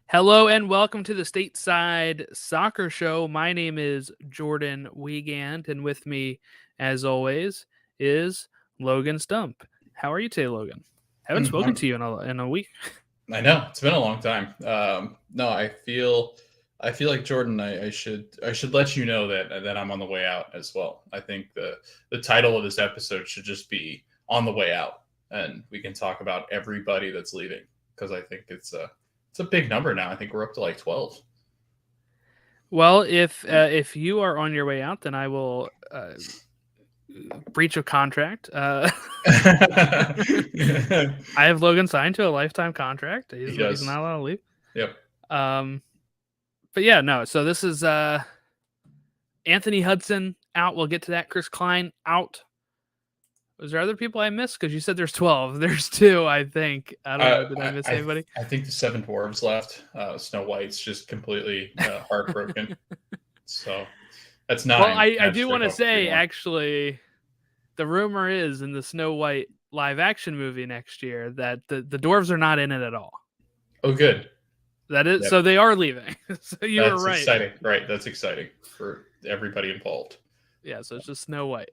Hello and welcome to the Stateside Soccer Show. My name is Jordan Wiegand, and with me, as always, is Logan Stump. How are you today, Logan? Haven't spoken to you in a week. I know it's been a long time. No, I feel like Jordan. I should let you know that I'm on the way out as well. I think the title of this episode should just be "On the Way Out," and we can talk about everybody that's leaving because I think it's a big number now. I think we're up to like 12. Well, if you are on your way out, then I will breach of contract. I have Logan signed to a lifetime contract. He's not allowed to leave. Yep. But yeah, no. So this is Anthony Hudson out. We'll get to that. Chris Klein out. Was there other people I missed? Because you said there's 12. There's 2, I think. I don't know. Did I miss anybody? I think the 7 dwarves left. Snow White's just completely heartbroken. So that's not. Well, I do want to say, actually, the rumor is in the Snow White live action movie next year that the dwarves are not in it at all. Oh, good. That is, yep. So they are leaving. So you were right. Exciting. Right. That's exciting for everybody involved. Yeah. So it's just Snow White.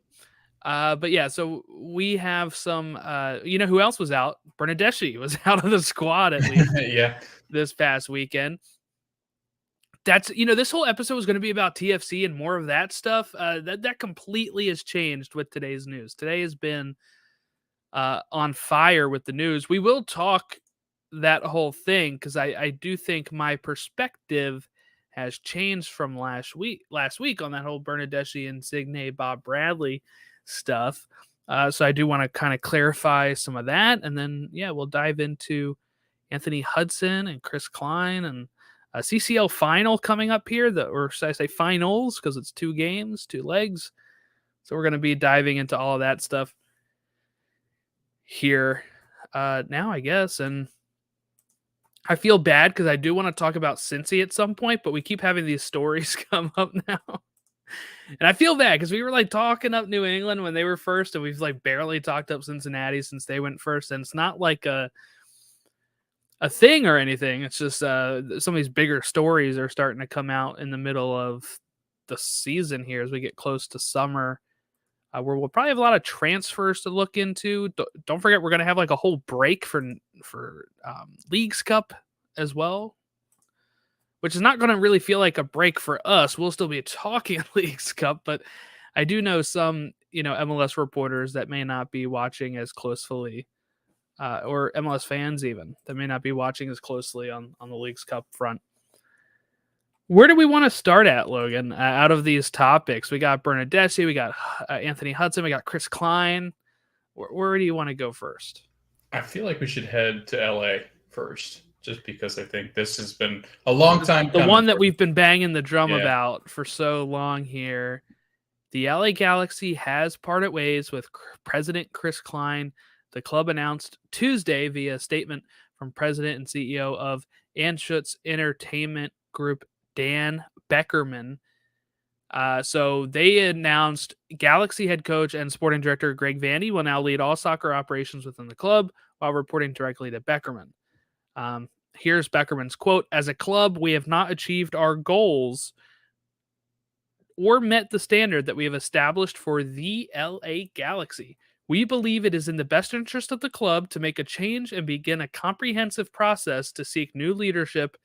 But yeah, so we have some, you know, who else was out? Bernadeschi was out of the squad at least. Yeah. This past weekend. That's, you know, this whole episode was going to be about TFC and more of that stuff. That completely has changed with today's news. Today has been on fire with the news. We will talk that whole thing because I do think my perspective has changed from last week on that whole Bernadeschi, Insigne, Bob Bradley stuff. So I do want to kind of clarify some of that. And then, yeah, we'll dive into Anthony Hudson and Chris Klein and a CCL final coming up here, or should I say finals, because it's 2 games, 2 legs. So we're going to be diving into all of that stuff here now, I guess. And I feel bad because I do want to talk about Cincy at some point, but we keep having these stories come up now. And I feel bad because we were like talking up New England when they were first, and we've like barely talked up Cincinnati since they went first. And it's not like a thing or anything. It's just some of these bigger stories are starting to come out in the middle of the season here as we get close to summer, where we'll probably have a lot of transfers to look into. Don't forget, we're going to have like a whole break for Leagues Cup as well, which is not going to really feel like a break for us. We'll still be talking Leagues Cup, but I do know some, you know, MLS reporters that may not be watching as closely, or MLS fans even, that may not be watching as closely on the Leagues Cup front. Where do we want to start at, Logan, out of these topics? We got Bernadeschi, we got Anthony Hudson, we got Chris Klein. Where do you want to go first? I feel like we should head to LA first, just because I think this has been a long time coming. The one that we've been banging the drum about for so long here. The LA Galaxy has parted ways with President Chris Klein. The club announced Tuesday via a statement from President and CEO of Anschutz Entertainment Group, Dan Beckerman. So they announced Galaxy head coach and sporting director Greg Vandy will now lead all soccer operations within the club while reporting directly to Beckerman. Here's Beckerman's quote: "As a club, we have not achieved our goals or met the standard that we have established for the LA Galaxy. We believe it is in the best interest of the club to make a change and begin a comprehensive process to seek new leadership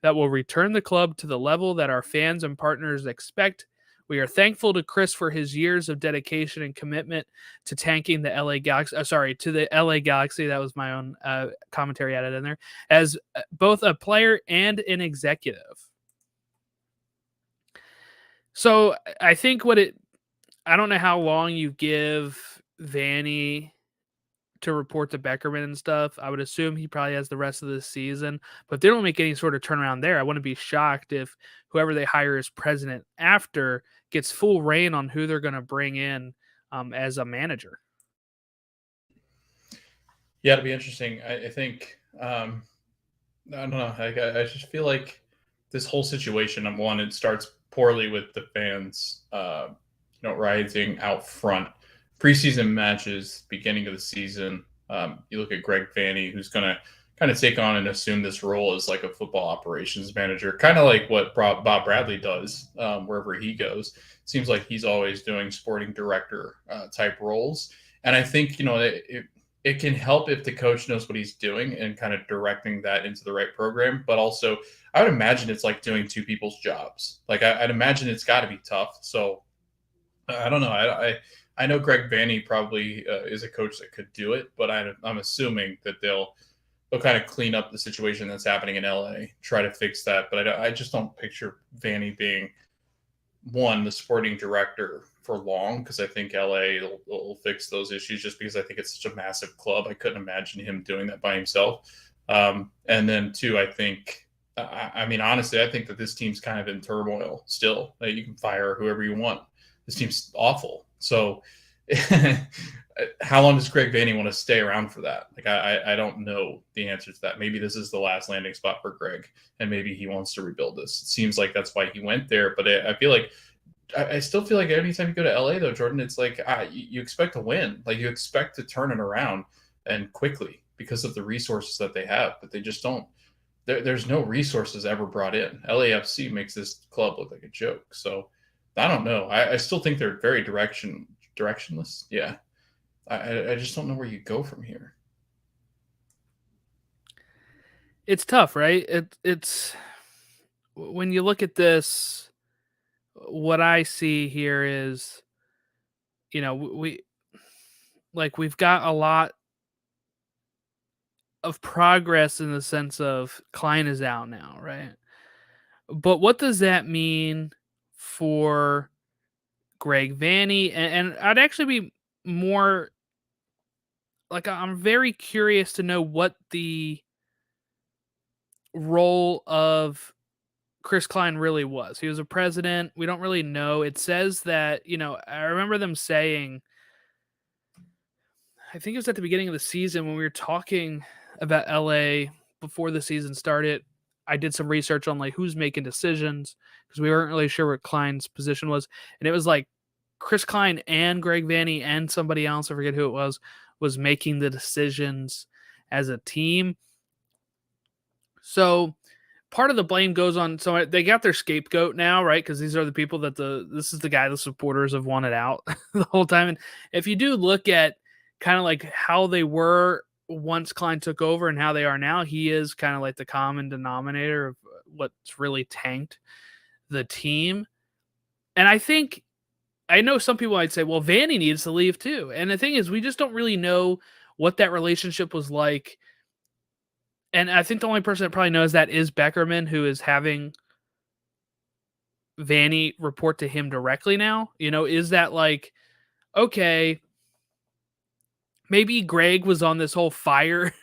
that will return the club to the level that our fans and partners expect. We are thankful to Chris for his years of dedication and commitment to tanking the LA Galaxy. To the LA Galaxy. That was my own commentary added in there, as both a player and an executive." So I think I don't know how long you give Vanny to report to Beckerman and stuff. I would assume he probably has the rest of the season, but if they don't make any sort of turnaround there, I wouldn't be shocked if whoever they hire as president after gets full reign on who they're going to bring in as a manager. Yeah, it'll be interesting. I think, I don't know. I just feel like this whole situation, number one, it starts poorly with the fans, rioting out front. Preseason matches, beginning of the season. You look at Greg Vanny, who's going to kind of take on and assume this role as like a football operations manager, kind of like what Bob Bradley does wherever he goes. Seems like he's always doing sporting director type roles, and I think it can help if the coach knows what he's doing and kind of directing that into the right program. But also, I would imagine it's like doing two people's jobs. Like I'd imagine it's got to be tough. So I don't know. I know Greg Vanney probably is a coach that could do it, but I'm assuming that they'll kind of clean up the situation that's happening in LA, try to fix that. But I just don't picture Vanney being the sporting director for long, because I think LA will fix those issues, just because I think it's such a massive club. I couldn't imagine him doing that by himself. And then two, I think, I mean, honestly, I think that this team's kind of in turmoil still. Like, you can fire whoever you want. This team's awful. So how long does Greg Vanney want to stay around for that? Like, I don't know the answer to that. Maybe this is the last landing spot for Greg, and maybe he wants to rebuild this. It seems like that's why he went there. But I feel like, I still feel like anytime you go to LA, though, Jordan, it's like you expect to win. Like, you expect to turn it around and quickly because of the resources that they have, but they just don't. There's no resources ever brought in. LAFC makes this club look like a joke. So I don't know. I still think they're very directionless. Yeah. I just don't know where you go from here. It's tough, right? It's when you look at this, what I see here is, we've got a lot of progress in the sense of Klein is out now, right? But what does that mean for Greg Vanney? And I'd actually be more like, I'm very curious to know what the role of Chris Klein really was. He was a president. We don't really know. It says that, I remember them saying, I think it was at the beginning of the season when we were talking about LA before the season started. I did some research on like who's making decisions, because we weren't really sure what Klein's position was. And it was like Chris Klein and Greg Vanney and somebody else, I forget who it was making the decisions as a team. So part of the blame goes on. So they got their scapegoat now, right? Because these are the people that this is the guy the supporters have wanted out the whole time. And if you do look at kind of like how they were once Klein took over and how they are now, he is kind of like the common denominator of what's really tanked the team. And I know some people might say, well, Vanney needs to leave too. And the thing is, we just don't really know what that relationship was like. And I think the only person that probably knows that is Beckerman, who is having Vanney report to him directly now. Is that like, okay, maybe Greg was on this whole fire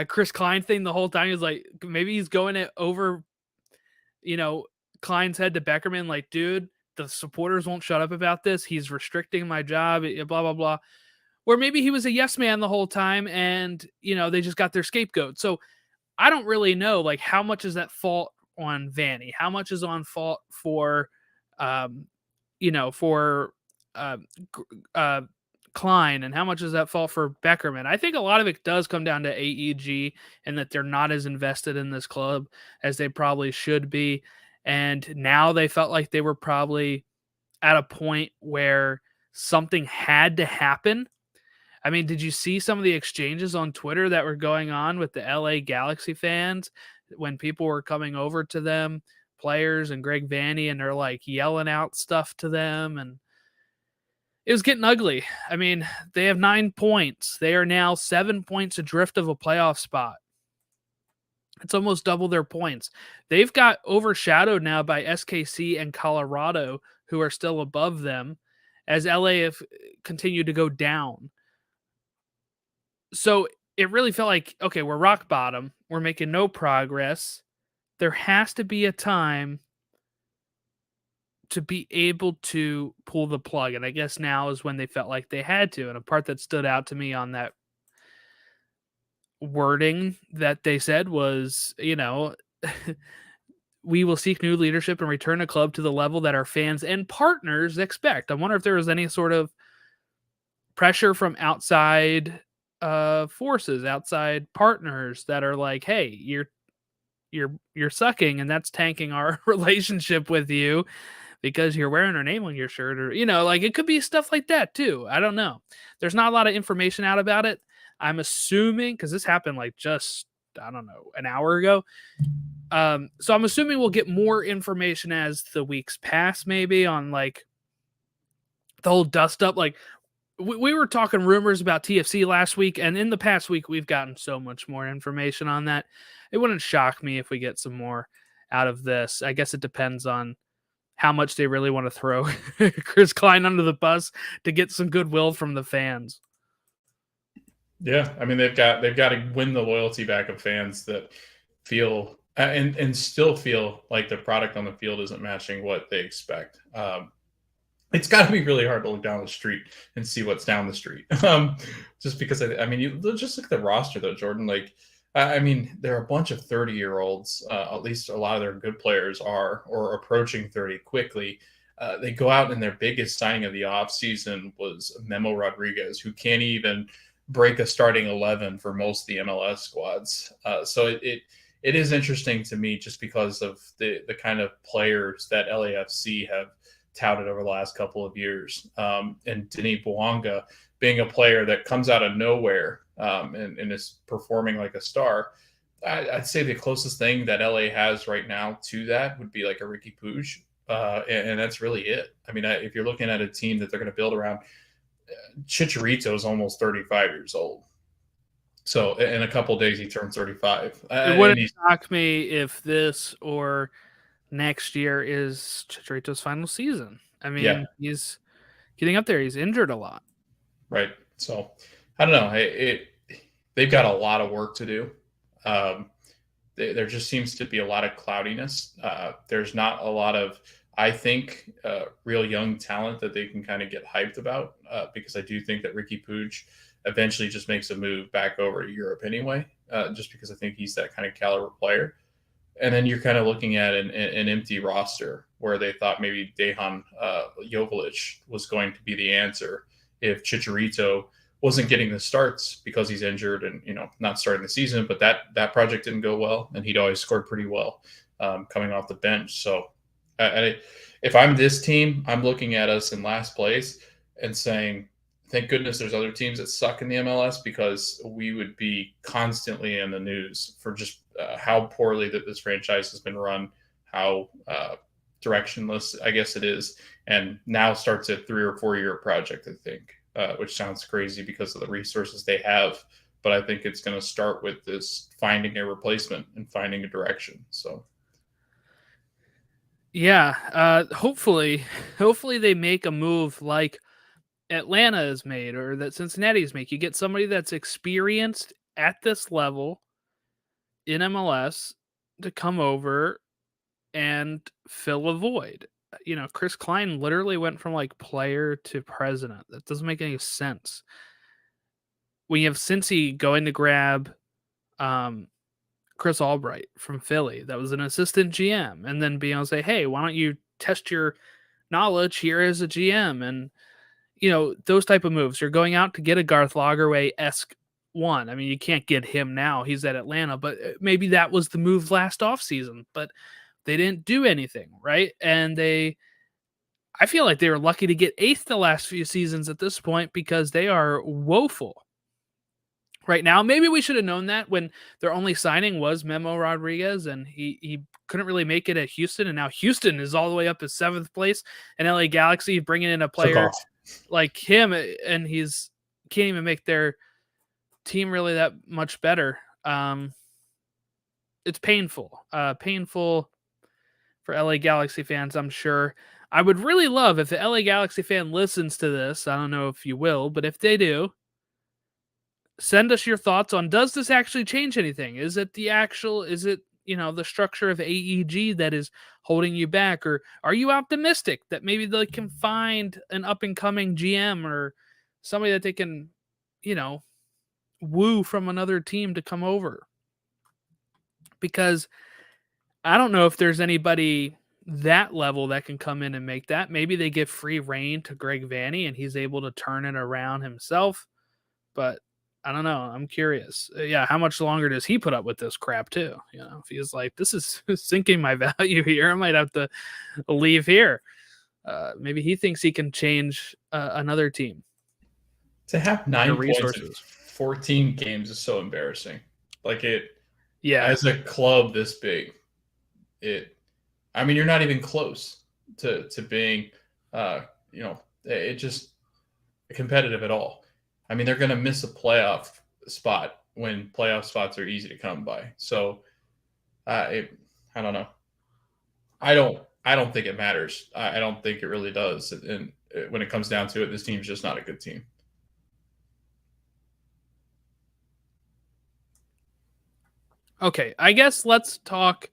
Chris Klein thing the whole time. He's like, maybe he's going it over, Klein's head to Beckerman, like, dude, the supporters won't shut up about this. He's restricting my job, blah, blah, blah. Or maybe he was a yes man the whole time and, they just got their scapegoat. So I don't really know, like, how much is that fault on Vanney? How much is on fault for, Klein, and how much is that fault for Beckerman? I think a lot of it does come down to AEG, and that they're not as invested in this club as they probably should be. And now they felt like they were probably at a point where something had to happen. I mean, did you see some of the exchanges on Twitter that were going on with the LA Galaxy fans when people were coming over to them, players and Greg Vanney, and they're like yelling out stuff to them, and it was getting ugly. I mean, they have 9 points. They are now 7 points adrift of a playoff spot. It's almost double their points. They've got overshadowed now by SKC and Colorado, who are still above them, as LA have continued to go down. So it really felt like, okay, we're rock bottom. We're making no progress. There has to be a time to be able to pull the plug. And I guess now is when they felt like they had to. And a part that stood out to me on that wording that they said was, we will seek new leadership and return the club to the level that our fans and partners expect. I wonder if there was any sort of pressure from outside forces, outside partners that are like, hey, you're sucking, and that's tanking our relationship with you because you're wearing our name on your shirt, or like it could be stuff like that too. I don't know. There's not a lot of information out about it. I'm assuming because this happened like just, I don't know, an hour ago. So I'm assuming we'll get more information as the weeks pass, maybe on like the whole dust up. Like we were talking rumors about TFC last week, and in the past week we've gotten so much more information on that. It wouldn't shock me if we get some more out of this. I guess it depends on how much they really want to throw Chris Klein under the bus to get some goodwill from the fans. Yeah, I mean they've got to win the loyalty back of fans that feel and still feel like the product on the field isn't matching what they expect. It's got to be really hard to look down the street and see what's down the street. Just because I mean, you just look at the roster though, Jordan. Like, I mean, there are a bunch of 30-year-olds. At least a lot of their good players are or approaching 30 quickly. They go out and their biggest signing of the offseason was Memo Rodriguez, who can't even break a starting 11 for most of the MLS squads. So it is interesting to me just because of the kind of players that LAFC have touted over the last couple of years. And Denis Bouanga being a player that comes out of nowhere and is performing like a star. I'd say the closest thing that LA has right now to that would be like a Ricky Puig. And that's really it. I mean, if you're looking at a team that they're going to build around, Chicharito is almost 35 years old. So in a couple of days, he turned 35. It wouldn't shock me if this or next year is Chicharito's final season. I mean, he's getting up there. He's injured a lot. Right. So I don't know. They've got a lot of work to do. There just seems to be a lot of cloudiness. There's not a lot of, I think, real young talent that they can kind of get hyped about because I do think that Ricky Puig eventually just makes a move back over to Europe anyway, just because I think he's that kind of caliber player. And then you're kind of looking at an empty roster where they thought maybe Dejan Joveljic was going to be the answer if Chicharito wasn't getting the starts because he's injured and not starting the season. But that project didn't go well, and he'd always scored pretty well coming off the bench. So if I'm this team, I'm looking at us in last place and saying, thank goodness there's other teams that suck in the MLS, because we would be constantly in the news for just how poorly that this franchise has been run, how directionless, I guess it is, and now starts a 3 or 4 year project, I think, which sounds crazy because of the resources they have. But I think it's going to start with this finding a replacement and finding a direction. So. Yeah, hopefully they make a move like Atlanta has made or that Cincinnati has made. You get somebody that's experienced at this level in MLS to come over and fill a void. Chris Klein literally went from like player to president. That doesn't make any sense. When you have Cincy going to grab Chris Albright from Philly, that was an assistant GM, and then being able to say, hey, why don't you test your knowledge here as a GM? And those type of moves. You're going out to get a Garth Lagerwey-esque one. I mean, you can't get him now. He's at Atlanta, but maybe that was the move last offseason, but they didn't do anything, right? And I feel like they were lucky to get 8th the last few seasons at this point because they are woeful right now. Maybe we should have known that when their only signing was Memo Rodriguez, and he couldn't really make it at Houston, and now Houston is all the way up to 7th place, and LA Galaxy bringing in a player like him, and he's can't even make their team really that much better. It's painful for LA Galaxy fans, I'm sure. I would really love if the LA Galaxy fan listens to this. I don't know if you will, but if they do, send us your thoughts on, does this actually change anything? Is it the structure of AEG that is holding you back? Or are you optimistic that maybe they can find an up-and-coming GM or somebody that they can, woo from another team to come over? Because I don't know if there's anybody that level that can come in and make that. Maybe they give free reign to Greg Vanney and he's able to turn it around himself. But I don't know. I'm curious. Yeah, how much longer does he put up with this crap too? If he's like, this is sinking my value here, I might have to leave here. Maybe he thinks he can change another team. To have 9 points in resources. 14 games is so embarrassing. Like Yeah. as a club this big, I mean, you're not even close to being, it just competitive at all. I mean, they're going to miss a playoff spot when playoff spots are easy to come by. So, I don't know. I don't think it matters. I don't think it really does. And when it comes down to it, this team's just not a good team. Okay, I guess let's talk.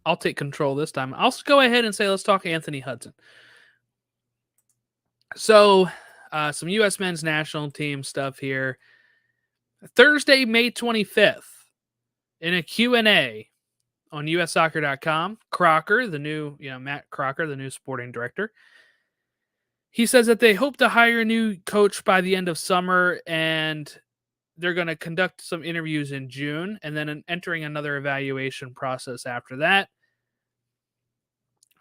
I'll take control this time. I'll go ahead and say let's talk Anthony Hudson. So, some U.S. men's national team stuff here. Thursday, May 25th, in a Q&A on ussoccer.com, Crocker, the new, Matt Crocker, the new sporting director, he says that they hope to hire a new coach by the end of summer, and they're going to conduct some interviews in June, and then entering another evaluation process after that.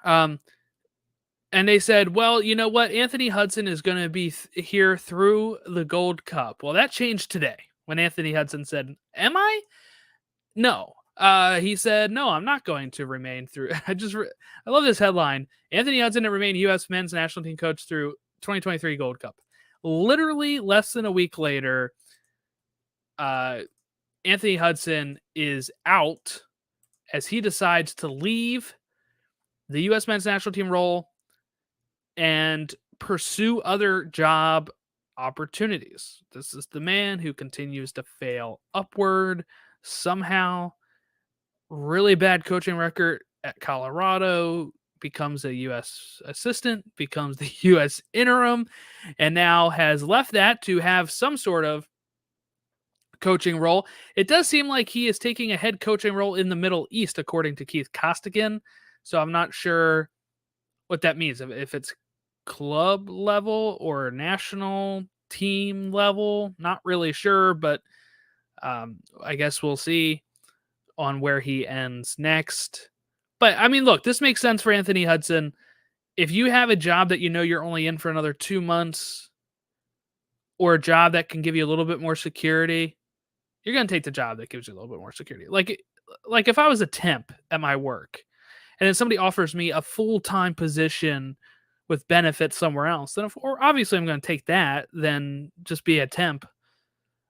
And they said, well, you know what? Anthony Hudson is going to be here through the Gold Cup. Well, that changed today when Anthony Hudson said, am I? No. He said, no, I'm not going to remain through. I love this headline. Anthony Hudson to remain U.S. men's national team coach through 2023 Gold Cup. Literally less than a week later, Anthony Hudson is out as he decides to leave the U.S. men's national team role and pursue other job opportunities. This is the man who continues to fail upward somehow. Really bad coaching record at Colorado, becomes a U.S. assistant, becomes the U.S. interim, and now has left that to have some sort of coaching role. It does seem like he is taking a head coaching role in the Middle East, according to Keith Costigan. So I'm not sure what that means. If it's club level or national team level, not really sure, but I guess we'll see on where he ends next. But I mean, look, this makes sense for Anthony Hudson. If you have a job that you're only in for another 2 months, or a job that can give you a little bit more security, you're going to take the job that gives you a little bit more security. Like if I was a temp at my work and then somebody offers me a full-time position with benefits somewhere else, then obviously I'm going to take that than just be a temp.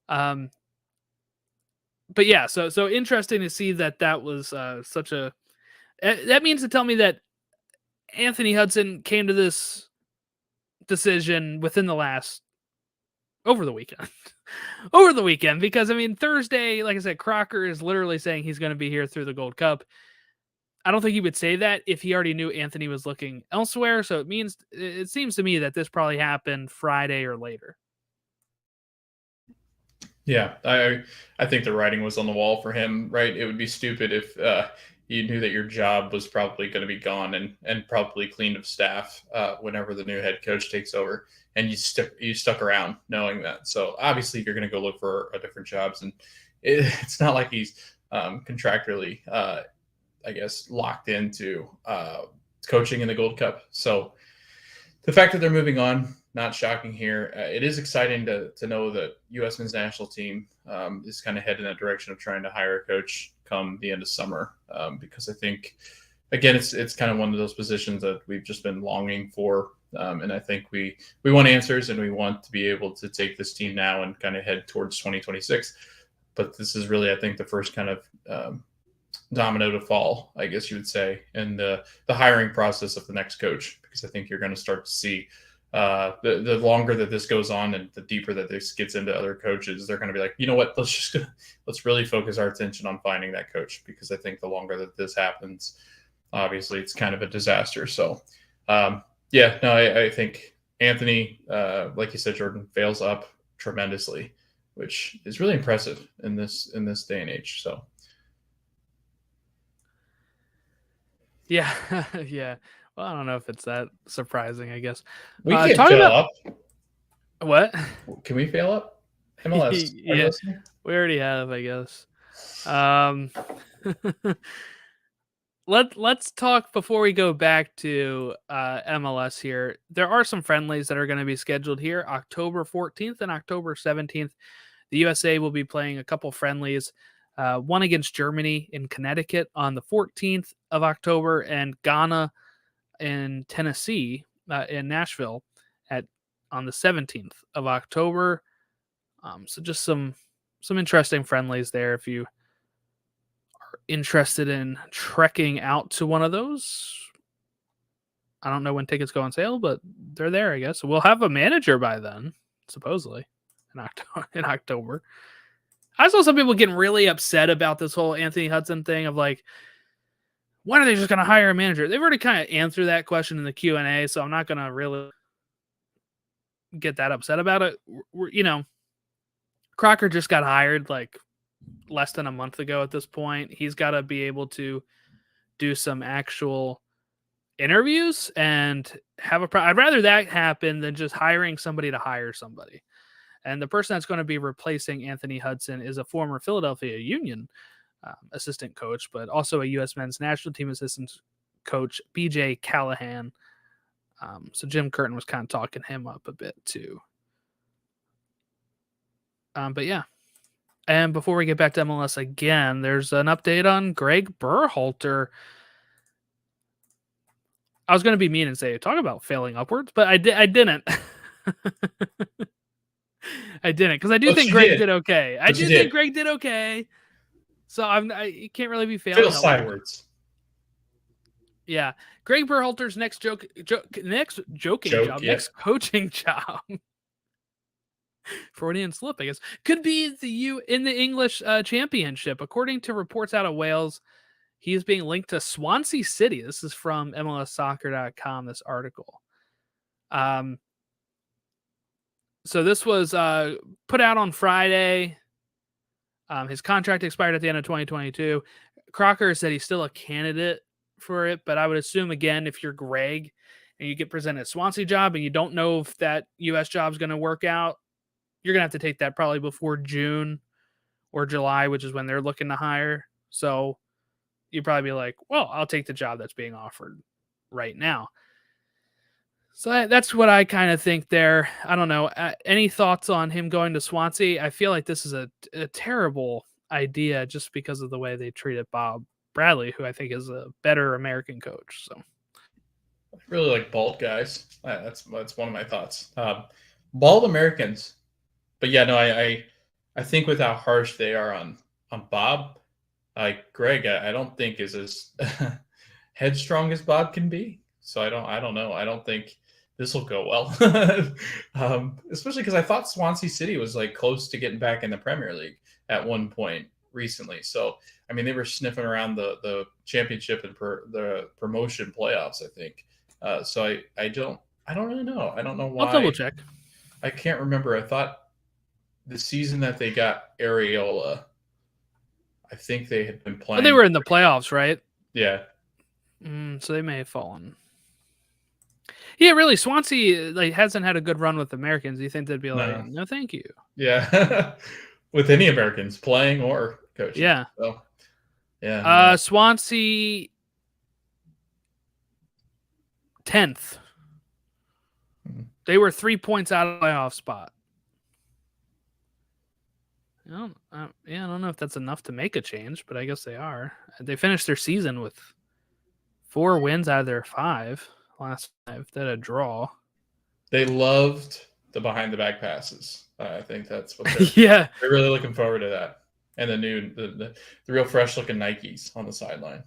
But yeah, so interesting to see that was such a. That means to tell me that Anthony Hudson came to this decision within the last over the weekend, because I mean Thursday, like I said, Crocker is literally saying he's going to be here through the Gold Cup. I don't think he would say that if he already knew Anthony was looking elsewhere. So it seems to me that this probably happened Friday or later. Yeah, I think the writing was on the wall for him, right? It would be stupid if you knew that your job was probably going to be gone and probably cleaned of staff whenever the new head coach takes over, and you stuck around knowing that. So obviously you're going to go look for different jobs, and it's not like he's contractually, I guess, locked into coaching in the Gold Cup. So the fact that they're moving on, not shocking here. It is exciting to know that U.S. men's national team is kind of headed in that direction of trying to hire a coach come the end of summer, because I think, again, it's kind of one of those positions that we've just been longing for, and I think we want answers, and we want to be able to take this team now and kind of head towards 2026. But this is really, I think, the first kind of domino to fall, I guess you would say, in the hiring process of the next coach, because I think you're going to start to see the longer that this goes on and the deeper that this gets into other coaches, they're going to be like, you know what, let's really focus our attention on finding that coach, because I think the longer that this happens, obviously it's kind of a disaster. So I think Anthony, like you said, Jordan, fails up tremendously, which is really impressive in this day and age. So yeah. Yeah. Well, I don't know if it's that surprising, I guess. we can fail up. What? Can we fail up? MLS, are you Yeah, listening? we already have, I guess. Um, let's talk before we go back to MLS here. There are some friendlies that are going to be scheduled here, October 14th and October 17th. The USA will be playing a couple friendlies, one against Germany in Connecticut on the 14th of October, and Ghana in Tennessee in Nashville on the 17th of October. So just some interesting friendlies there if you are interested in trekking out to one of those. I don't know when tickets go on sale, but they're there, I guess. We'll have a manager by then, supposedly, in October. I saw some people getting really upset about this whole Anthony Hudson thing of like, when are they just going to hire a manager? They've already kind of answered that question in the Q&A, so I'm not going to really get that upset about it. Crocker just got hired like less than a month ago at this point. He's got to be able to do some actual interviews and have I'd rather that happen than just hiring somebody to hire somebody. And the person that's going to be replacing Anthony Hudson is a former Philadelphia Union assistant coach, but also a U.S. men's national team assistant coach, BJ Callahan. So Jim Curtin was kind of talking him up a bit too. But yeah. And before we get back to MLS again, there's an update on Greg Berhalter. I was going to be mean and say, talk about failing upwards, but I didn't. I didn't, because I do think Greg did okay. I do think Greg did okay. So I can't really be failing. Fail sideways. Yeah. Greg Berhalter's next coaching job. Freudian slip, I guess, could be in the English Championship. According to reports out of Wales, he is being linked to Swansea City. This is from MLSsoccer.com, this article. So this was put out on Friday. His contract expired at the end of 2022. Crocker said he's still a candidate for it, but I would assume, again, if you're Greg and you get presented a Swansea job and you don't know if that U.S. job is going to work out, you're going to have to take that probably before June or July, which is when they're looking to hire. So you'd probably be like, well, I'll take the job that's being offered right now. So that's what I kind of think there. I don't know. Any thoughts on him going to Swansea? I feel like this is a terrible idea just because of the way they treated Bob Bradley, who I think is a better American coach. So I really like bald guys. That's one of my thoughts. Bald Americans. But yeah, no, I think with how harsh they are on Bob, Greg, I don't think is as headstrong as Bob can be. So I don't know. I don't think this will go well. Especially because I thought Swansea City was like close to getting back in the Premier League at one point recently. So I mean, they were sniffing around the championship and the promotion playoffs, I think. So I don't really know. I don't know why. I'll double check. I can't remember. I thought the season that they got Areola, I think they had been playing. But they were in the playoffs, right? Yeah. So they may have fallen. Yeah, really. Swansea hasn't had a good run with Americans. You think they'd be like, no thank you. Yeah. With any Americans playing or coaching. Yeah. So, yeah. Swansea 10th. They were 3 points out of the playoff spot. I don't know if that's enough to make a change, but I guess they are. They finished their season with 4 wins out of their 5. Last 5. They had a draw. They loved the behind-the-back passes. I think that's what they're they're really looking forward to that. And the real fresh-looking Nikes on the sideline.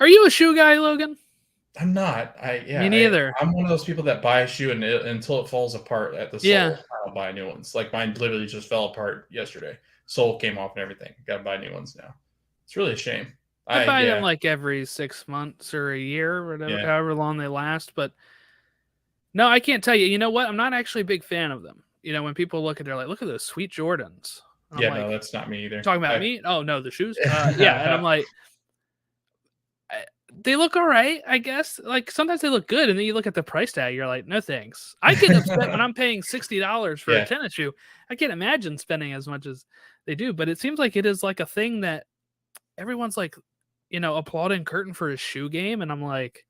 Are you a shoe guy, Logan? I'm not. Me neither. I'm one of those people that buy a shoe until it falls apart at the sole. I'll buy new ones. Like mine literally just fell apart yesterday. Sole came off and everything. Got to buy new ones now. It's really a shame. I buy them like every 6 months or a year, or whatever, however long they last. But no, I can't tell you. You know what? I'm not actually a big fan of them. You know, when people look at, they're like, look at those sweet Jordans. No, that's not me either. Talking about me? Oh no, the shoes. And I'm like, they look all right, I guess. Like sometimes they look good, and then you look at the price tag, you're like, no thanks. I get upset when I'm paying $60 for a tennis shoe. I can't imagine spending as much as they do, but it seems like it is like a thing that everyone's like, applauding Curtin for his shoe game, and I'm like,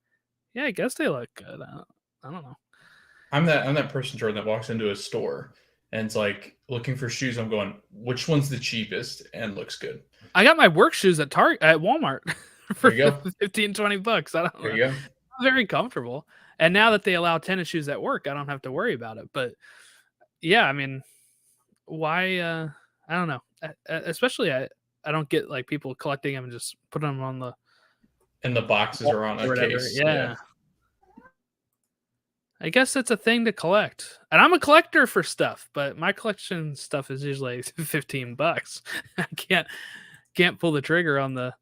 yeah, I guess they look good. I don't know. I'm that person, Jordan, that walks into a store and it's like looking for shoes. I'm going, which one's the cheapest and looks good? I got my work shoes at Walmart for There you go. $15-$20. I don't know. There you go. Very comfortable. And now that they allow tennis shoes at work, I don't have to worry about it. But yeah, I mean, why? I don't know. Especially, I don't get like people collecting them and just putting them on and the boxes are on a case. Yeah. I guess it's a thing to collect. And I'm a collector for stuff, but my collection stuff is usually $15. I can't pull the trigger on the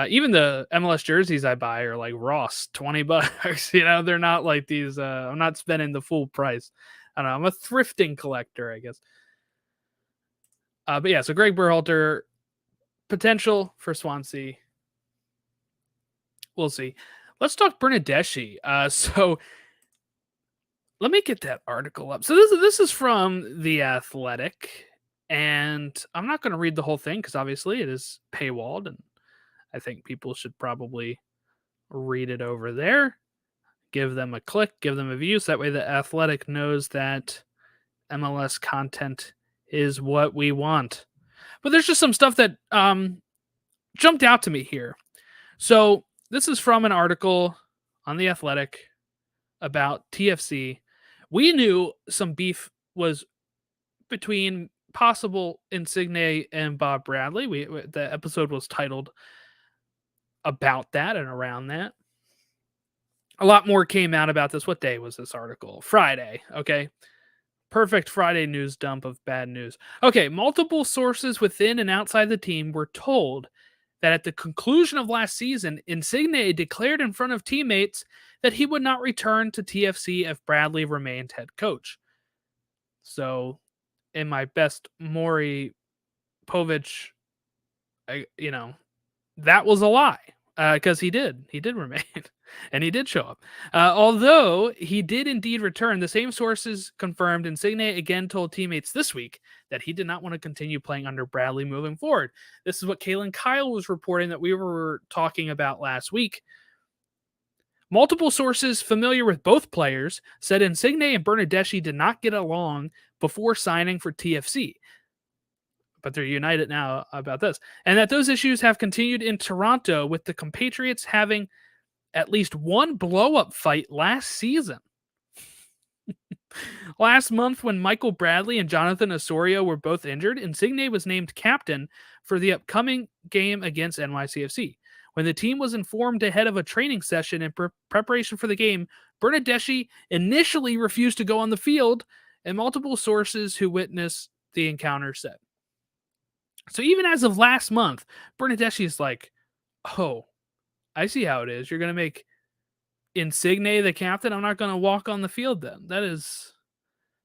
even the MLS jerseys I buy are like Ross, $20. They're not like these. I'm not spending the full price. I don't know. I'm a thrifting collector, I guess. But yeah, so Greg Berhalter, potential for Swansea. We'll see. Let's talk Bernardeschi. So let me get that article up. So this is from The Athletic, and I'm not going to read the whole thing because obviously it is paywalled, and I think people should probably read it over there. Give them a click, give them a view, so that way The Athletic knows that MLS content is what we want. But there's just some stuff that jumped out to me here. So this is from an article on The Athletic about TFC. We knew some beef was between possible Insigne and Bob Bradley. The episode was titled about that and around that. A lot more came out about this. What day was this article? Friday. Okay. Perfect Friday news dump of bad news. Okay. Multiple sources within and outside the team were told that at the conclusion of last season, Insigne declared in front of teammates that he would not return to TFC if Bradley remained head coach. So, in my best Maury Povich, that was a lie because he did remain and he did show up. Although he did indeed return, the same sources confirmed Insigne again told teammates this week that he did not want to continue playing under Bradley moving forward. This is what Kalen Kyle was reporting that we were talking about last week. Multiple sources familiar with both players said Insigne and Bernardeschi did not get along before signing for TFC. But they're united now about this. And that those issues have continued in Toronto, with the compatriots having at least one blow-up fight last season. Last month, when Michael Bradley and Jonathan Osorio were both injured, Insigne was named captain for the upcoming game against NYCFC. When the team was informed ahead of a training session in preparation for the game, Bernardeschi initially refused to go on the field, and multiple sources who witnessed the encounter said. So even as of last month, Bernardeschi is like, oh, I see how it is. You're going to make Insigne the captain. I'm not going to walk on the field then. That is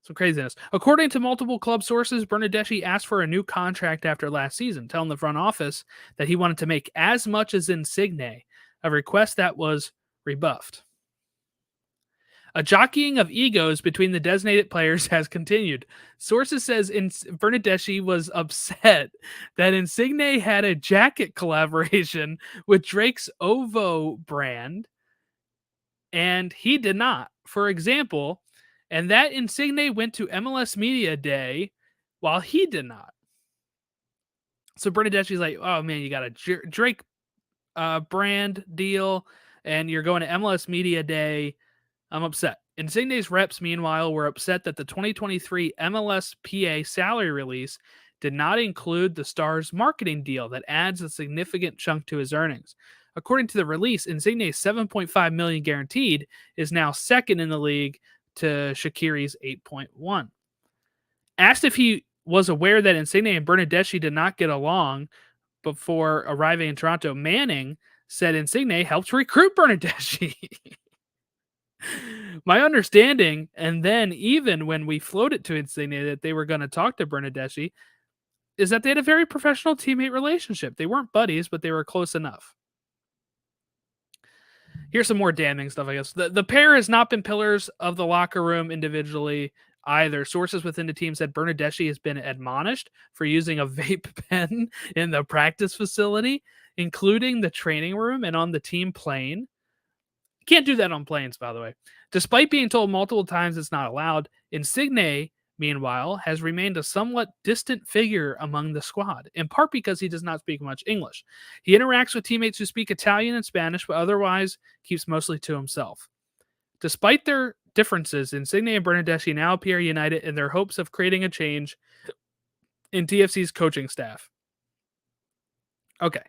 some craziness. According to multiple club sources, Bernardeschi asked for a new contract after last season, telling the front office that he wanted to make as much as Insigne, a request that was rebuffed. A jockeying of egos between the designated players has continued. Sources says Bernardeschi was upset that Insigne had a jacket collaboration with Drake's Ovo brand, and he did not. For example, and that Insigne went to MLS Media Day while he did not. So Bernardeschi's like, oh man, you got a Drake brand deal, and you're going to MLS Media Day. I'm upset. Insigne's reps, meanwhile, were upset that the 2023 MLSPA salary release did not include the star's marketing deal that adds a significant chunk to his earnings. According to the release, Insigne's $7.5 million guaranteed is now second in the league to Shaqiri's 8.1. Asked if he was aware that Insigne and Bernardeschi did not get along before arriving in Toronto, Manning said Insigne helped recruit Bernardeschi. My understanding, and then even when we floated to Insigne that they were going to talk to Bernardeschi, is that they had a very professional teammate relationship. They weren't buddies, but they were close enough. here's some more damning stuff, I guess. The pair has not been pillars of the locker room individually either. Sources within the team said Bernardeschi has been admonished for using a vape pen in the practice facility, including the training room and on the team plane. Can't do that on planes, by the way. Despite being told multiple times it's not allowed, Insigne, meanwhile, has remained a somewhat distant figure among the squad, in part because he does not speak much English. He interacts with teammates who speak Italian and Spanish, but otherwise keeps mostly to himself. Despite their differences, Insigne and Bernardeschi now appear united in their hopes of creating a change in TFC's coaching staff. Okay.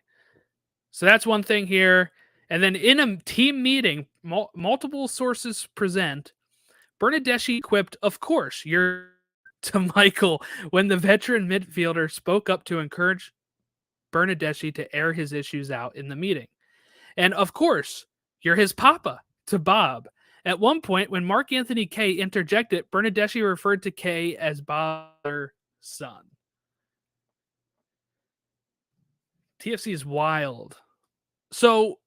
So that's one thing here. And then in a team meeting, multiple sources present, Bernardeschi quipped, "Of course, you're," to Michael when the veteran midfielder spoke up to encourage Bernardeschi to air his issues out in the meeting. And of course, you're his papa, to Bob. At one point, when Mark Anthony Kay interjected, Bernardeschi referred to Kay as Bob's son. TFC is wild. So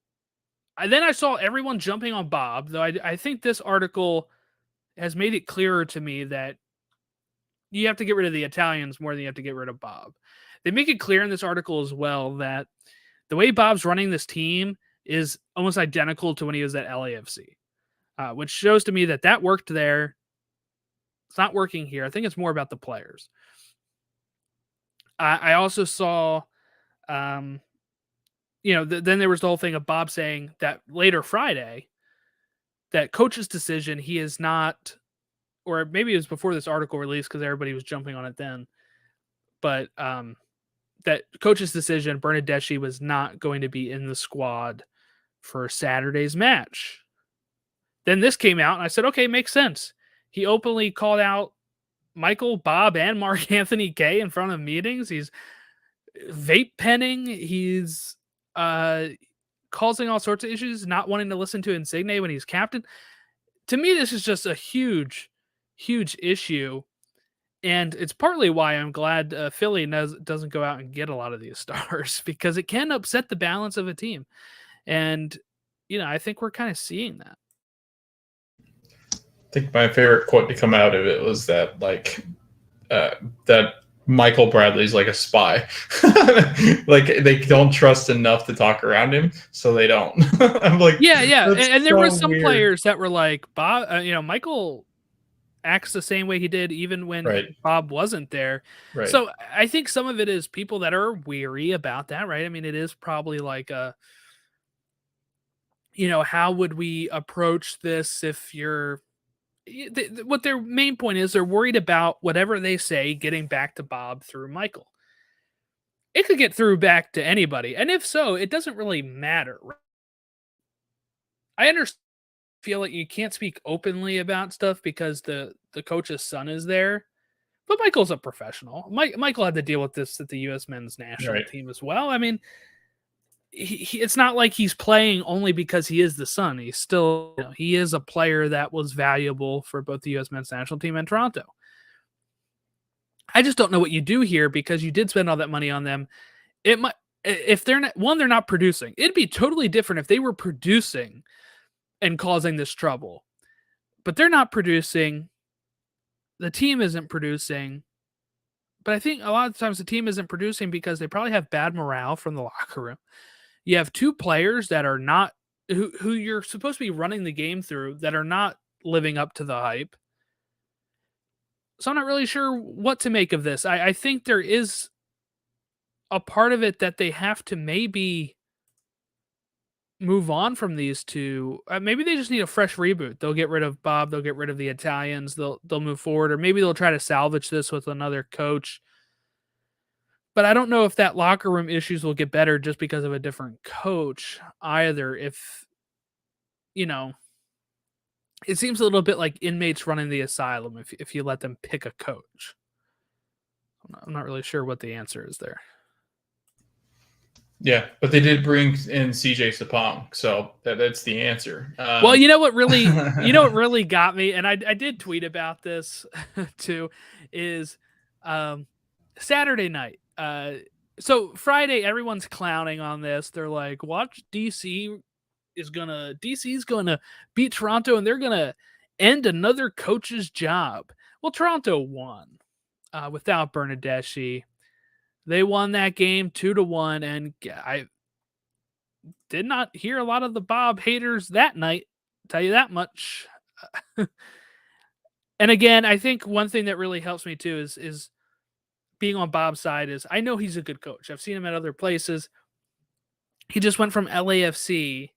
then I saw everyone jumping on Bob, though I think this article has made it clearer to me that you have to get rid of the Italians more than you have to get rid of Bob. They make it clear in this article as well that the way Bob's running this team is almost identical to when he was at LAFC, which shows to me that worked there. It's not working here. I think it's more about the players. I also saw, then there was the whole thing of Bob saying that later Friday, that coach's decision, he is not, or maybe it was before this article released because everybody was jumping on it then, but that coach's decision, Bernardeschi was not going to be in the squad for Saturday's match. Then this came out, and I said, okay, makes sense. He openly called out Michael, Bob, and Mark Anthony Kay in front of meetings. He's vape penning. He's causing all sorts of issues, not wanting to listen to Insigne when he's captain. To me, this is just a huge issue. And it's partly why I'm glad Philly doesn't go out and get a lot of these stars, because it can upset the balance of a team. And, I think we're kind of seeing that. I think my favorite quote to come out of it was that, that Michael Bradley's like a spy. Like, they don't trust enough to talk around him, so they don't. I'm like, yeah. And there were some players that were like, Bob, Michael acts the same way he did even when Bob wasn't there. Right. So I think some of it is people that are weary about that, right? I mean, it is probably like how would we approach this if you're, what their main point is, they're worried about whatever they say getting back to Bob through Michael. It could get through back to anybody. And if so, it doesn't really matter. Right? I understand. Feel like you can't speak openly about stuff because the coach's son is there, but Michael's a professional. Michael had to deal with this at the U.S. men's national team as well. I mean, it's not like he's playing only because he is the son. He's still, he is a player that was valuable for both the U.S. men's national team and Toronto. I just don't know what you do here, because you did spend all that money on them. It might, if they're not producing. It'd be totally different if they were producing and causing this trouble, but they're not producing. The team isn't producing, but I think a lot of times the team isn't producing because they probably have bad morale from the locker room. You have two players that are not, who you're supposed to be running the game through, that are not living up to the hype. So I'm not really sure what to make of this. I think there is a part of it that they have to maybe move on from these two. Maybe they just need a fresh reboot. They'll get rid of Bob. They'll get rid of the Italians. They'll move forward, or maybe they'll try to salvage this with another coach. But I don't know if that locker room issues will get better just because of a different coach either. If, it seems a little bit like inmates running the asylum if you let them pick a coach. I'm not really sure what the answer is there. Yeah, but they did bring in CJ Sapong, so that's the answer. Well, what really got me, and I did tweet about this too, is Saturday night. So Friday, everyone's clowning on this. They're like, watch DC DC's gonna beat Toronto and they're gonna end another coach's job. Well, Toronto won without Bernardeschi. They won that game 2-1, and I did not hear a lot of the Bob haters that night. Tell you that much. And again, I think one thing that really helps me too is being on Bob's side is I know he's a good coach. I've seen him at other places. He just went from LAFC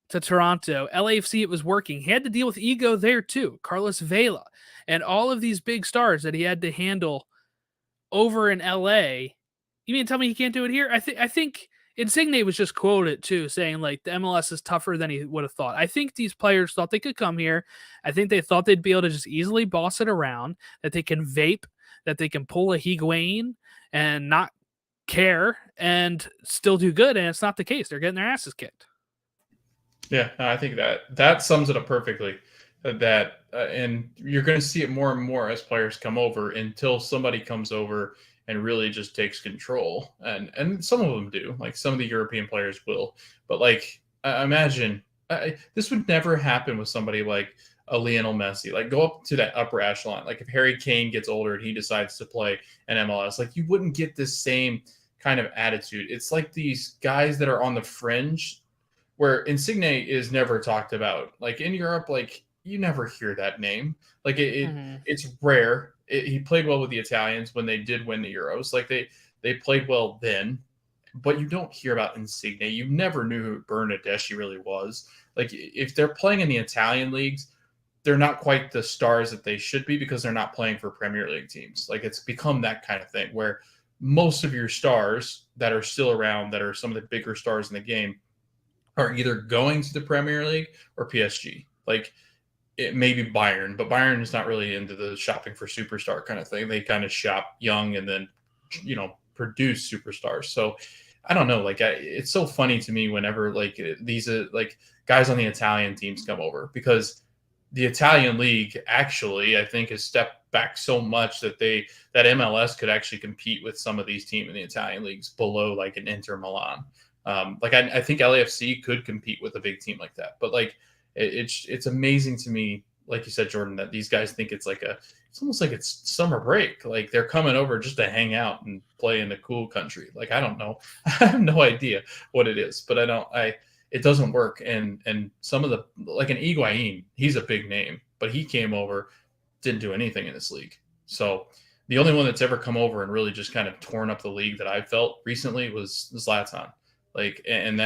to Toronto. LAFC, it was working. He had to deal with ego there too. Carlos Vela and all of these big stars that he had to handle over in LA. You mean tell me he can't do it here? I think Insigne was just quoted too, saying like the MLS is tougher than he would have thought. I think these players thought they could come here. I think they thought they'd be able to just easily boss it around, that they can vape, that they can pull a Higuain and not care and still do good. And it's not the case. They're getting their asses kicked. Yeah, I think that sums it up perfectly. And you're going to see it more and more as players come over until somebody comes over and really just takes control. And some of them do, like some of the European players will. But like, imagine this would never happen with somebody like a Lionel Messi. Like, go up to that upper echelon. Like if Harry Kane gets older and he decides to play an MLS, like you wouldn't get this same kind of attitude. It's like these guys that are on the fringe, where Insigne is never talked about. Like in Europe, like you never hear that name. Like it's rare. He played well with the Italians when they did win the Euros. Like they played well then, but you don't hear about Insigne. You never knew who Bernardeschi really was. Like if they're playing in the Italian leagues, they're not quite the stars that they should be because they're not playing for Premier League teams. Like it's become that kind of thing where most of your stars that are still around, that are some of the bigger stars in the game, are either going to the Premier League or PSG. Like it may be Bayern, but Bayern is not really into the shopping for superstar kind of thing. They kind of shop young and then, produce superstars. So I don't know. Like it's so funny to me whenever like these like guys on the Italian teams come over, because the Italian league actually, I think, has stepped back so much that that MLS could actually compete with some of these teams in the Italian leagues below like an Inter Milan. Like I think LAFC could compete with a big team like that, but like it's amazing to me, like you said, Jordan, that these guys think it's almost like it's summer break. Like they're coming over just to hang out and play in a cool country. Like I don't know, I have no idea what it is, but it doesn't work. And some of the, like an Higuain, he's a big name, but he came over, didn't do anything in this league. So the only one that's ever come over and really just kind of torn up the league that I felt recently was Zlatan. Like, and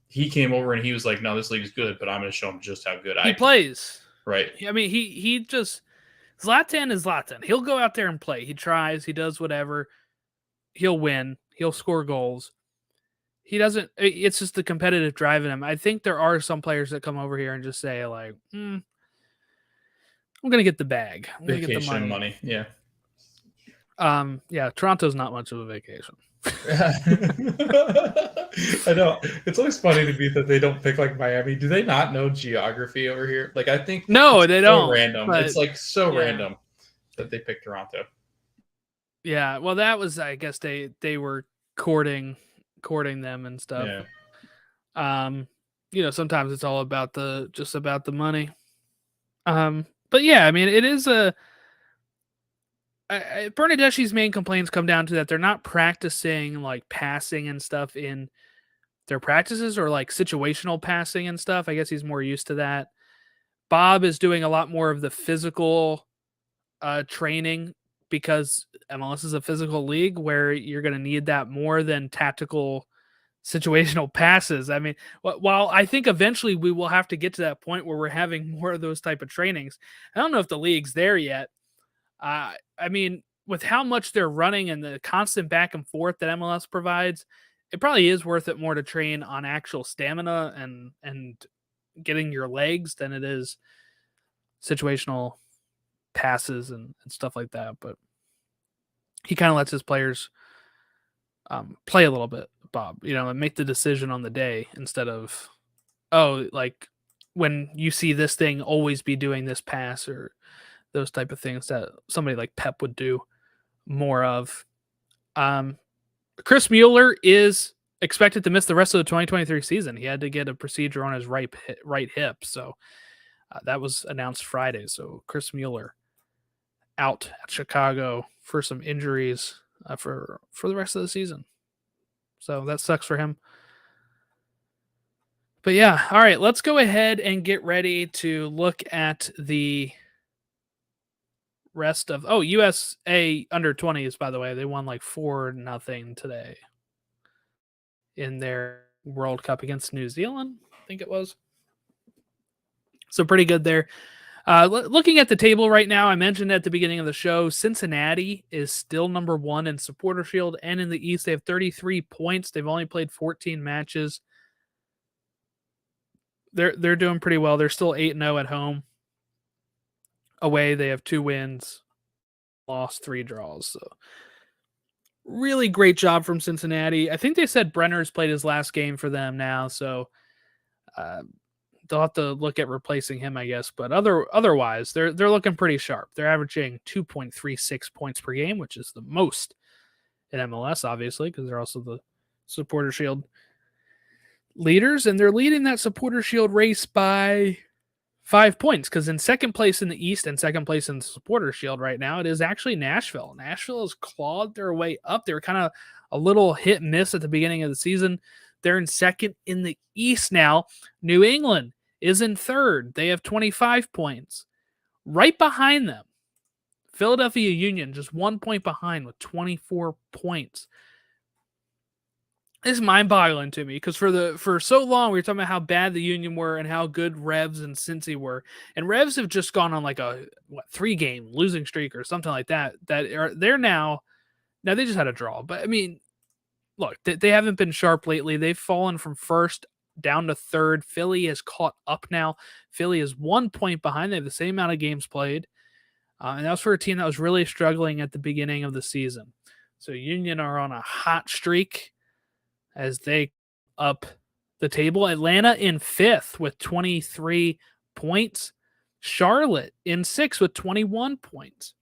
he came over and he was like, no, this league is good, but I'm going to show him just how good he plays. Right. I mean, he just, Zlatan is Zlatan. He'll go out there and play. He tries, he does whatever. He'll win. He'll score goals. He doesn't, it's just the competitive drive in him. I think there are some players that come over here and just say like, I'm going to get the bag. I'm going to get the money. Yeah. Yeah, Toronto's not much of a vacation. I know. It's always funny to me that they don't pick like Miami. Do they not know geography over here? Like I think no, they don't. Random. It's like so random that they picked Toronto. Yeah, well, that was, I guess they were courting them and stuff. Yeah. Sometimes it's all about just about the money. But yeah, I mean, it is Bernardeschi's main complaints come down to that they're not practicing like passing and stuff in their practices, or like situational passing and stuff. I guess he's more used to that. Bob is doing a lot more of the physical training, because MLS is a physical league where you're going to need that more than tactical situational passes. I mean, while I think eventually we will have to get to that point where we're having more of those type of trainings, I don't know if the league's there yet. I mean, with how much they're running and the constant back and forth that MLS provides, it probably is worth it more to train on actual stamina and getting your legs than it is situational passes and stuff like that. But he kind of lets his players play a little bit, Bob, and make the decision on the day instead of, like when you see this thing, always be doing this pass, or those type of things that somebody like Pep would do more of. Chris Mueller is expected to miss the rest of the 2023 season. He had to get a procedure on his right hip. So that was announced Friday. So Chris Mueller out at Chicago for some injuries for the rest of the season. So that sucks for him. But yeah, all right, let's go ahead and get ready to look at the rest of USA under 20s, by the way. They won like 4-0 today in their World Cup against New Zealand, I think it was. So pretty good there. Looking at the table right now, I mentioned at the beginning of the show, Cincinnati is still number 1 in Supporter Shield, and in the East, they have 33 points. They've only played 14 matches. They're doing pretty well. They're still 8-0 at home. Away, they have 2 wins, lost 3 draws. So really great job from Cincinnati. I think they said Brenner's played his last game for them now, so they'll have to look at replacing him, I guess. But otherwise, they're looking pretty sharp. They're averaging 2.36 points per game, which is the most in MLS, obviously, because they're also the Supporter Shield leaders, and they're leading that Supporter Shield race by 5 points, because in second place in the East and second place in the Supporter Shield right now, it is actually Nashville. Nashville has clawed their way up. They were kind of a little hit and miss at the beginning of the season. They're in second in the East now. New England is in third. They have 25 points. Right behind them, Philadelphia Union, just 1 point behind with 24 points. It's mind-boggling to me because for so long we were talking about how bad the Union were and how good Revs and Cincy were, and Revs have just gone on like a 3-game losing streak or something like that. They're now they just had a draw, but I mean, look, they haven't been sharp lately. They've fallen from first down to third. Philly has caught up now. Philly is 1 point behind. They have the same amount of games played, and that was for a team that was really struggling at the beginning of the season. So Union are on a hot streak as they up the table. Atlanta in 5th with 23 points. Charlotte in 6th with 21 points.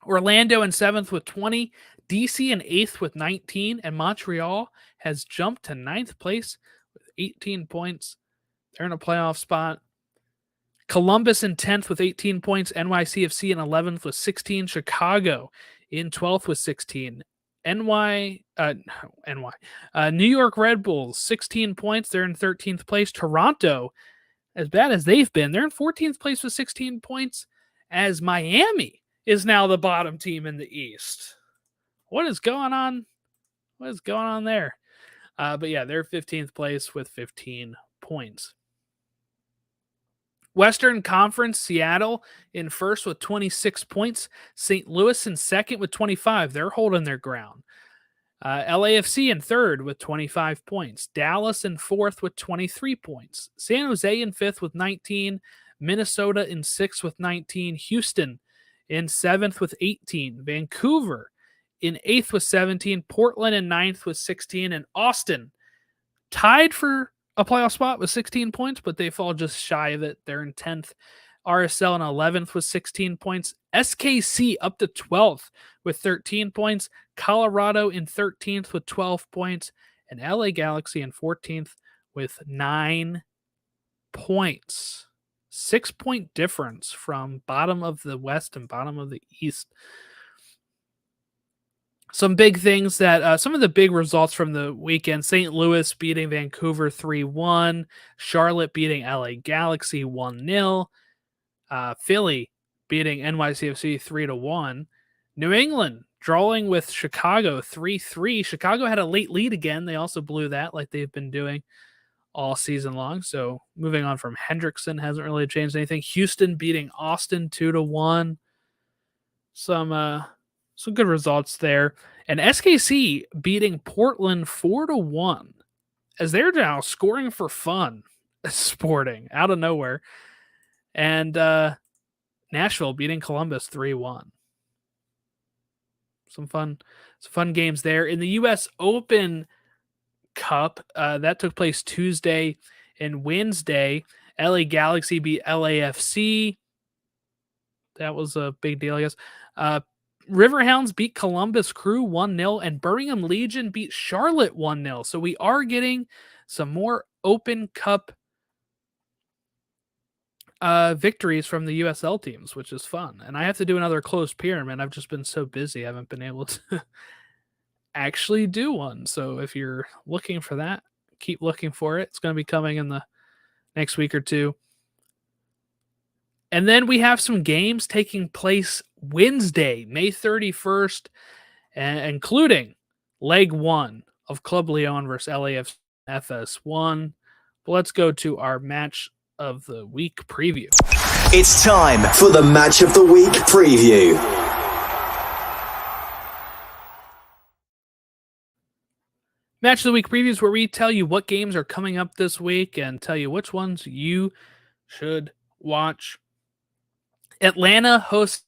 Orlando in 7th with 20. DC in 8th with 19. And Montreal has jumped to 9th place with 18 points. They're in a playoff spot. Columbus in 10th with 18 points. NYCFC in 11th with 16. Chicago in 12th with 16. New York Red Bulls, 16 points. They're in 13th place. Toronto, as bad as they've been, they're in 14th place with 16 points, as Miami is now the bottom team in the East. What is going on? What is going on there? But yeah, they're 15th place with 15 points. Western Conference, Seattle in first with 26 points. St. Louis in second with 25. They're holding their ground. LAFC in third with 25 points. Dallas in fourth with 23 points. San Jose in fifth with 19. Minnesota in sixth with 19. Houston in seventh with 18. Vancouver in eighth with 17. Portland in ninth with 16. And Austin tied for a playoff spot with 16 points, but they fall just shy of it. They're in 10th. RSL in 11th with 16 points. SKC up to 12th with 13 points. Colorado in 13th with 12 points. And LA Galaxy in 14th with 9 points. 6-point difference from bottom of the West and bottom of the East. Some big things that some of the big results from the weekend: St. Louis beating Vancouver 3-1, Charlotte beating LA Galaxy 1-0, Philly beating NYCFC 3-1, New England drawing with Chicago 3-3. Chicago had a late lead again. They also blew that like they've been doing all season long. So moving on from Hendrickson hasn't really changed anything. Houston beating Austin 2-1. Some good results there. And SKC beating Portland 4-1 as they're now scoring for fun, Sporting out of nowhere. And Nashville beating Columbus 3-1. Some fun games there. In the US Open Cup, that took place Tuesday and Wednesday. LA Galaxy beat LAFC. That was a big deal, I guess. Riverhounds beat Columbus Crew 1-0, and Birmingham Legion beat Charlotte 1-0. So we are getting some more Open Cup victories from the USL teams, which is fun. And I have to do another closed pyramid. I've just been so busy, I haven't been able to actually do one. So if you're looking for that, keep looking for it. It's going to be coming in the next week or two. And then we have some games taking place Wednesday, May 31st, including leg 1 of Club Leon versus LAFC FS1. But let's go to our match of the week preview. It's time for the match of the week preview. Match of the week previews, where we tell you what games are coming up this week and tell you which ones you should watch. Atlanta hosts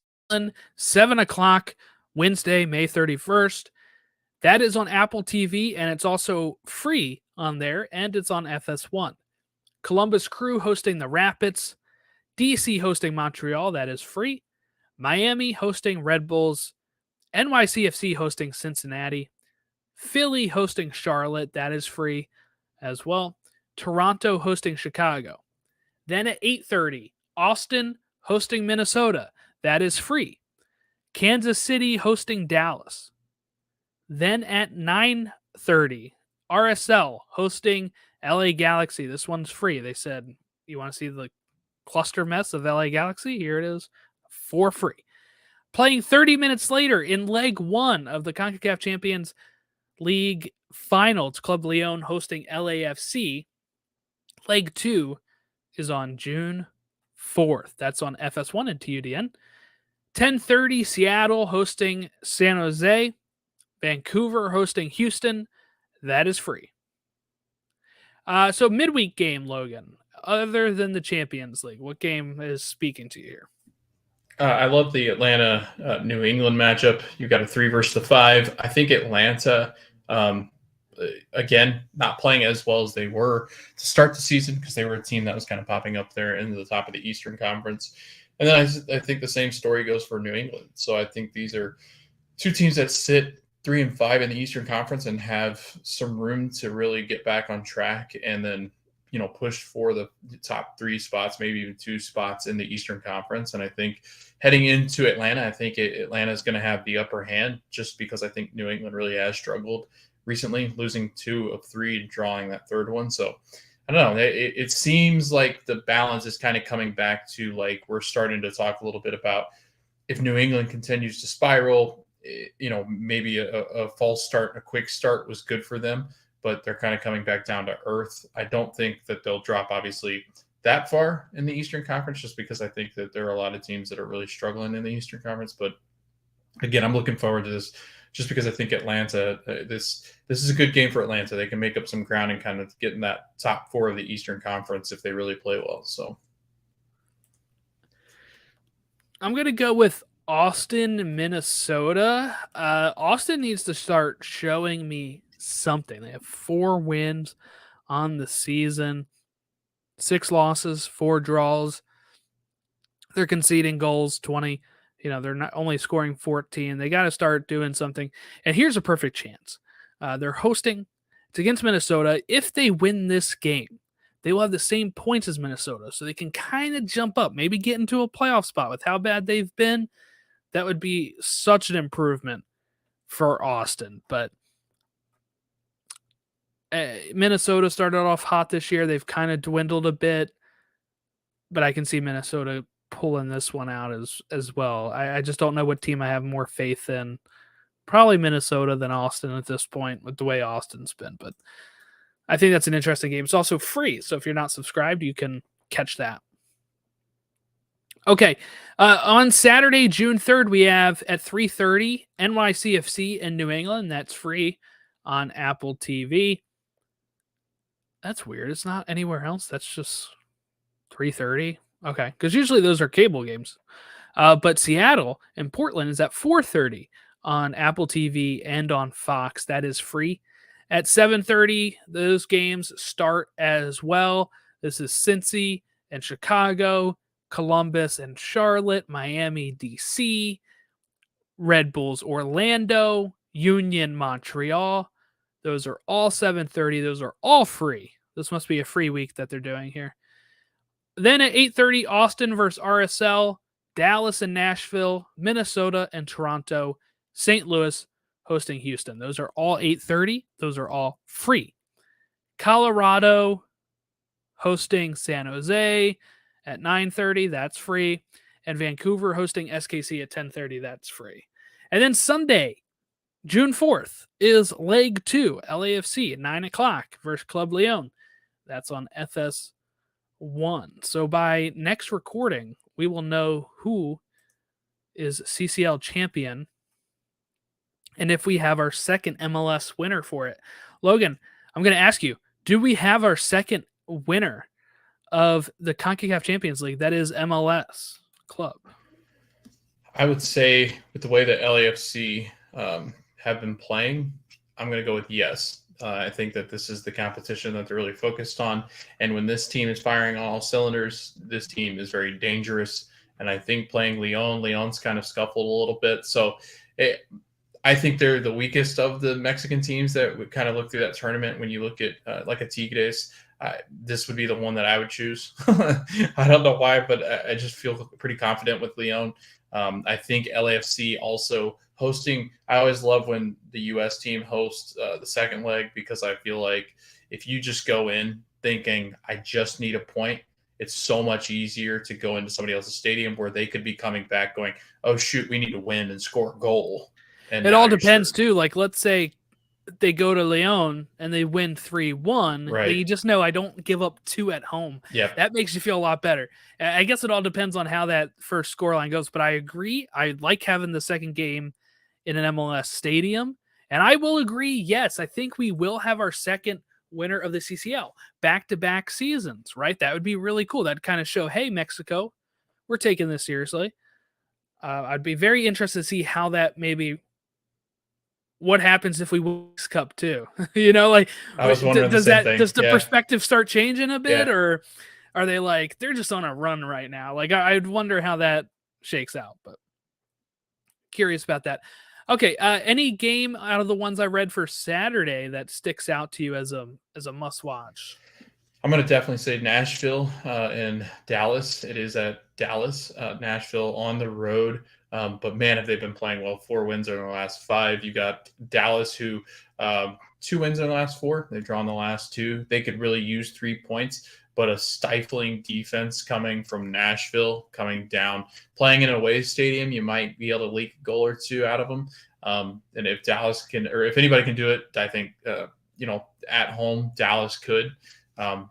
7 o'clock Wednesday, May 31st. That is on Apple TV, and it's also free on there, and it's on FS1. Columbus Crew hosting the Rapids. DC hosting Montreal, that is free. Miami hosting Red Bulls. NYCFC hosting Cincinnati. Philly hosting Charlotte, that is free as well. Toronto hosting Chicago. Then at 8:30, Austin hosting Minnesota, that is free. Kansas City hosting Dallas. Then at 9:30, RSL hosting LA Galaxy. This one's free. They said, you want to see the cluster mess of LA Galaxy? Here it is for free. Playing 30 minutes later in leg 1 of the CONCACAF Champions League Finals, Club Leon hosting LAFC. Leg 2 is on June 4th. That's on FS1 and TUDN. 10:30, Seattle hosting San Jose. Vancouver hosting Houston. That is free. So midweek game, Logan. Other than the Champions League, what game is speaking to you here? I love the Atlanta New England matchup. You got a 3 versus 5. I think Atlanta, again, not playing as well as they were to start the season, because they were a team that was kind of popping up there into the top of the Eastern Conference. And then I think the same story goes for New England. So I think these are two teams that sit 3 and 5 in the Eastern Conference and have some room to really get back on track, and then, you know, push for the top 3 spots, maybe even 2 spots in the Eastern Conference. And I think heading into Atlanta, I think Atlanta is going to have the upper hand, just because I think New England really has struggled recently, losing 2 of 3 and drawing that 3rd one. So I don't know. It seems like the balance is kind of coming back to, like, we're starting to talk a little bit about if New England continues to spiral, you know, maybe a false start, a quick start was good for them, but they're kind of coming back down to earth. I don't think that they'll drop, obviously, that far in the Eastern Conference, just because I think that there are a lot of teams that are really struggling in the Eastern Conference. But again, I'm looking forward to this, just because I think Atlanta, this is a good game for Atlanta. They can make up some ground and kind of get in that top 4 of the Eastern Conference if they really play well. So I'm going to go with Austin, Minnesota. Austin needs to start showing me something. They have 4 wins on the season, 6 losses, 4 draws. They're conceding goals, 20. You know, they're not only scoring 14. They got to start doing something. And here's a perfect chance. They're hosting. It's against Minnesota. If they win this game, they will have the same points as Minnesota, so they can kind of jump up, maybe get into a playoff spot. With how bad they've been, that would be such an improvement for Austin. But Minnesota started off hot this year. They've kind of dwindled a bit, but I can see Minnesota pulling this one out as well. I just don't know what team I have more faith in. Probably Minnesota than Austin at this point, with the way Austin's been. But I think that's an interesting game. It's also free, so if you're not subscribed, you can catch that. Okay, on Saturday, June 3rd, we have at 3:30 NYCFC in New England. That's free on Apple TV. That's weird. It's not anywhere else. That's just 3:30. Okay, because usually those are cable games. But Seattle and Portland is at 4:30 on Apple TV and on Fox. That is free. At 7:30, those games start as well. This is Cincy and Chicago, Columbus and Charlotte, Miami, DC. Red Bulls Orlando, Union Montreal. Those are all 7:30. Those are all free. This must be a free week that they're doing here. Then at 8:30, Austin versus RSL, Dallas and Nashville, Minnesota and Toronto, St. Louis hosting Houston. Those are all 8:30. Those are all free. Colorado hosting San Jose at 9:30. That's free. And Vancouver hosting SKC at 10:30. That's free. And then Sunday, June 4th, is Leg 2, LAFC at 9 o'clock versus Club Leon. That's on FS1. So by next recording, we will know who is CCL champion and if we have our second MLS winner for it. Logan, I'm going to ask you, do we have our second winner of the CONCACAF Champions League? That is MLS club. I would say with the way that LAFC have been playing, I'm going to go with yes. I think that this is the competition that they're really focused on. And when this team is firing on all cylinders, this team is very dangerous. And I think playing Leon's kind of scuffled a little bit. So I think they're the weakest of the Mexican teams that would kind of look through that tournament. When you look at like a Tigres, this would be the one that I would choose. I don't know why, but I just feel pretty confident with Leon. I think LAFC also hosting. I always love when the U.S. team hosts the second leg, because I feel like if you just go in thinking I just need a point, it's so much easier to go into somebody else's stadium where they could be coming back going, oh, shoot, we need to win and score a goal. And it all depends, too. Like, let's say they go to Leon and they win 3-1. Right. You just know I don't give up 2 at home. Yeah. That makes you feel a lot better. I guess it all depends on how that first scoreline goes, but I agree. I like having the second game in an MLS stadium. And I will agree, yes, I think we will have our second winner of the CCL back-to-back seasons, right? That would be really cool. That'd kind of show, hey, Mexico, we're taking this seriously. I'd be very interested to see how that maybe what happens if we win this cup too. You know, like I was wondering does the perspective start changing a bit, or are they like they're just on a run right now? Like I'd wonder how that shakes out, but curious about that. Okay, any game out of the ones I read for Saturday that sticks out to you as a must watch? I'm going to definitely say Nashville and Dallas. It is at Dallas, Nashville on the road. But man, have they been playing well. 4 wins in the last 5. You got Dallas, who 2 wins in the last 4. They've drawn the last 2. They could really use 3 points, but a stifling defense coming from Nashville, coming down, playing in an away stadium, you might be able to leak a goal or 2 out of them. And if Dallas can, or if anybody can do it, I think, at home, Dallas could.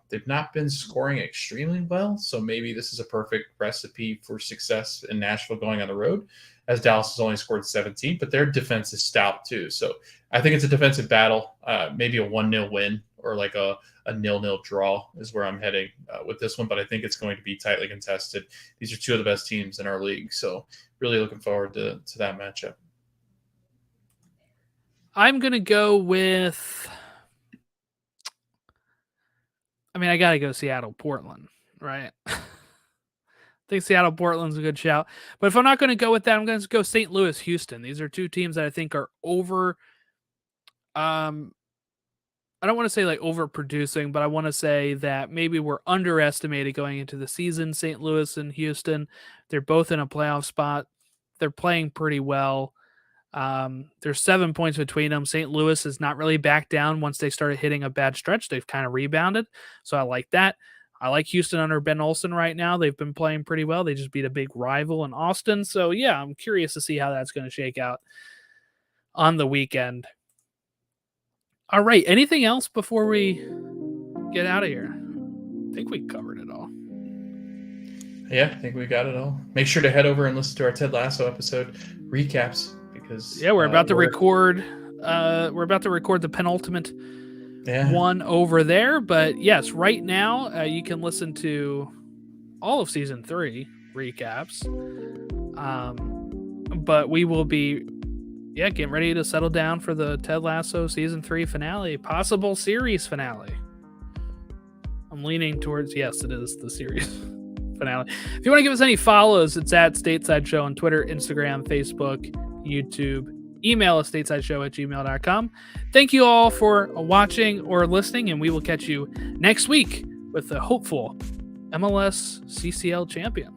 They've not been scoring extremely well, so maybe this is a perfect recipe for success in Nashville going on the road, as Dallas has only scored 17, but their defense is stout too. So I think it's a defensive battle, maybe a 1-0 win or like a 0-0 draw is where I'm heading with this one, but I think it's going to be tightly contested. These are 2 of the best teams in our league, so really looking forward to that matchup. I'm going to go with... I got to go Seattle-Portland, right? I think Seattle-Portland's a good shout. But if I'm not going to go with that, I'm going to go St. Louis-Houston. These are 2 teams that I think are over I don't want to say like overproducing, but I want to say that maybe we're underestimated going into the season. St. Louis and Houston, they're both in a playoff spot. They're playing pretty well. There's 7 points between them. St. Louis is not really back down once they started hitting a bad stretch. They've kind of rebounded. So I like that. I like Houston under Ben Olsen right now. They've been playing pretty well. They just beat a big rival in Austin. So yeah, I'm curious to see how that's going to shake out on the weekend. All right. Anything else before we get out of here? I think we covered it all. Yeah, I think we got it all. Make sure to head over and listen to our Ted Lasso episode recaps. Because, we're about to record. We're about to record the penultimate one over there. But yes, right now you can listen to all of season 3 recaps. But we will be, getting ready to settle down for the Ted Lasso season 3 finale, possible series finale. I'm leaning towards yes, it is the series finale. If you want to give us any follows, it's at Stateside Show on Twitter, Instagram, Facebook, YouTube. Email us statesideshow@gmail.com. Thank you all for watching or listening, and we will catch you next week with the hopeful MLS CCL champion.